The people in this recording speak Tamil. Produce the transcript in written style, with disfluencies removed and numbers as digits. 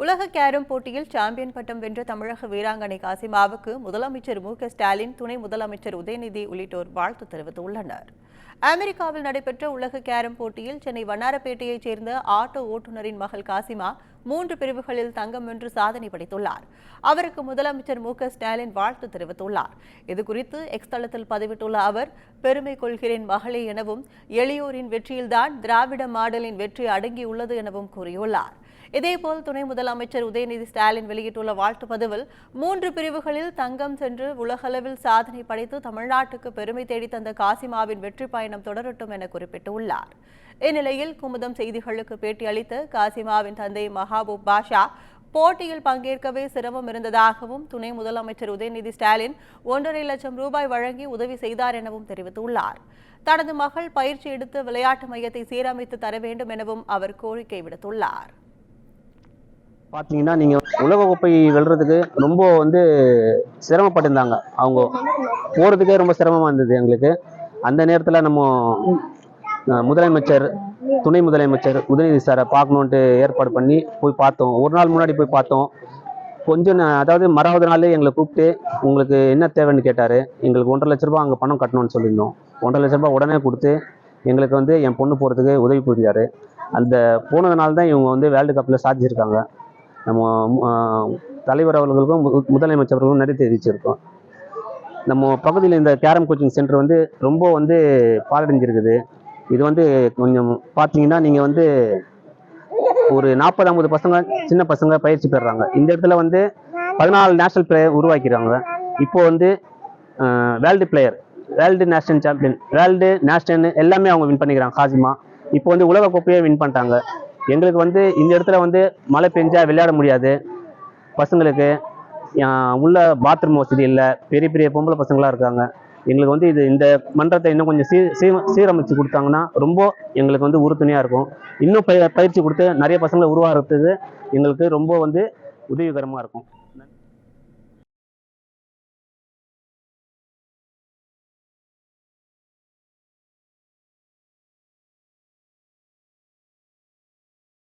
உலக கேரம் போட்டியில் சாம்பியன் பட்டம் வென்ற தமிழக வீராங்கனை காசிமாவுக்கு முதலமைச்சர் மு.க.ஸ்டாலின், துணை முதலமைச்சர் உதயநிதி உள்ளிட்டோர் வாழ்த்து தெரிவித்துள்ளனர். அமெரிக்காவில் நடைபெற்ற உலக கேரம் போட்டியில் சென்னை வண்ணாரப்பேட்டையைச் சேர்ந்த ஆட்டோ ஓட்டுநரின் மகள் காசிமா 3 பிரிவுகளில் தங்கம் வென்று சாதனை படைத்துள்ளார். அவருக்கு முதலமைச்சர் மு.க.ஸ்டாலின் வாழ்த்து தெரிவித்துள்ளார். இதுகுறித்து எக்ஸ் தளத்தில் பதிவிட்டுள்ள அவர், பெருமை கொள்கிறேன் மகளே எனவும், எளியோரின் வெற்றியில்தான் திராவிட மாடலின் வெற்றி அடங்கியுள்ளது எனவும் கூறியுள்ளார். இதேபோல் துணை முதலமைச்சர் உதயநிதி ஸ்டாலின் வெளியிட்டுள்ள வாழ்த்து பதிவில், 3 பிரிவுகளில் தங்கம் சென்று உலகளவில் சாதனை படைத்து தமிழ்நாட்டுக்கு பெருமை தேடி தந்த காசிமாவின் வெற்றி பயணம் தொடரட்டும் என குறிப்பிட்டுள்ளார். இந்நிலையில் குமுதம் செய்திகளுக்கு பேட்டி அளித்த காசிமாவின் தந்தை மஹபூப் பாஷா, போட்டியில் பங்கேற்கவே சிரமம் இருந்ததாகவும், துணை முதலமைச்சர் உதயநிதி ஸ்டாலின் 1.5 லட்சம் ரூபாய் வழங்கி உதவி செய்தார் எனவும் தெரிவித்துள்ளார். தனது மகள் பயிற்சி எடுத்து விளையாட்டு மையத்தை சீரமைத்து தர வேண்டும் எனவும் அவர் கோரிக்கை விடுத்துள்ளார். பார்த்தீங்கன்னா, நீங்கள் உலகக்கோப்பை வெல்றதுக்கு ரொம்ப சிரமப்பட்டிருந்தாங்க. அவங்க போகிறதுக்கே ரொம்ப சிரமமாக இருந்தது எங்களுக்கு. அந்த நேரத்தில் நம்ம முதலமைச்சர், துணை முதலமைச்சர் உதயநிதி சாரை பார்க்கணுன்ட்டு ஏற்பாடு பண்ணி போய் பார்த்தோம். ஒரு நாள் முன்னாடி போய் பார்த்தோம். கொஞ்சம் அதாவது மறாவது நாளே எங்களை கூப்பிட்டு உங்களுக்கு என்ன தேவைன்னு கேட்டார். எங்களுக்கு 1.5 லட்ச ரூபா அங்கே பணம் கட்டணும்னு சொல்லியிருந்தோம். 1.5 லட்ச ரூபா உடனே கொடுத்து எங்களுக்கு என் பொண்ணு போகிறதுக்கு உதவி புரிஞ்சார். அந்த போனதுனால தான் இவங்க வேர்ல்டு கப்பில் சாதிச்சிருக்காங்க. நம்ம தலைவர் அவர்களுக்கும் முதலமைச்சர் அவர்களுக்கும் நன்றி தெரிவிச்சிருக்கோம். நம்ம பகுதியில் இந்த கேரம் கோச்சிங் சென்டர் ரொம்ப பாலடைஞ்சிருக்குது. இது கொஞ்சம் பார்த்தீங்கன்னா, நீங்கள் ஒரு 40-50 பசங்க, சின்ன பசங்க பயிற்சி பெறுறாங்க. இந்த இடத்துல 14 நேஷனல் பிளேயர் உருவாக்கிறாங்க. இப்போ world player, world national champion, world national எல்லாமே அவங்க வின் பண்ணிக்கிறாங்க. காசிமா இப்போ உலக கோப்பையே வின் பண்ணிட்டாங்க. எங்களுக்கு இந்த இடத்துல மழை பெஞ்சா விளையாட முடியாது. பசங்களுக்கு உள்ள பாத்ரூம் வசதி இல்லை. பெரிய பெரிய பொம்பளை பசங்களாக இருக்காங்க. எங்களுக்கு இந்த மன்றத்தை இன்னும் கொஞ்சம் சீரமைச்சு கொடுத்தாங்கன்னா ரொம்ப எங்களுக்கு உறுதுணையாக இருக்கும். இன்னும் பயிற்சி கொடுத்து நிறைய பசங்களை உருவாகிறதுக்கு எங்களுக்கு ரொம்ப உதவிகரமாக இருக்கும்.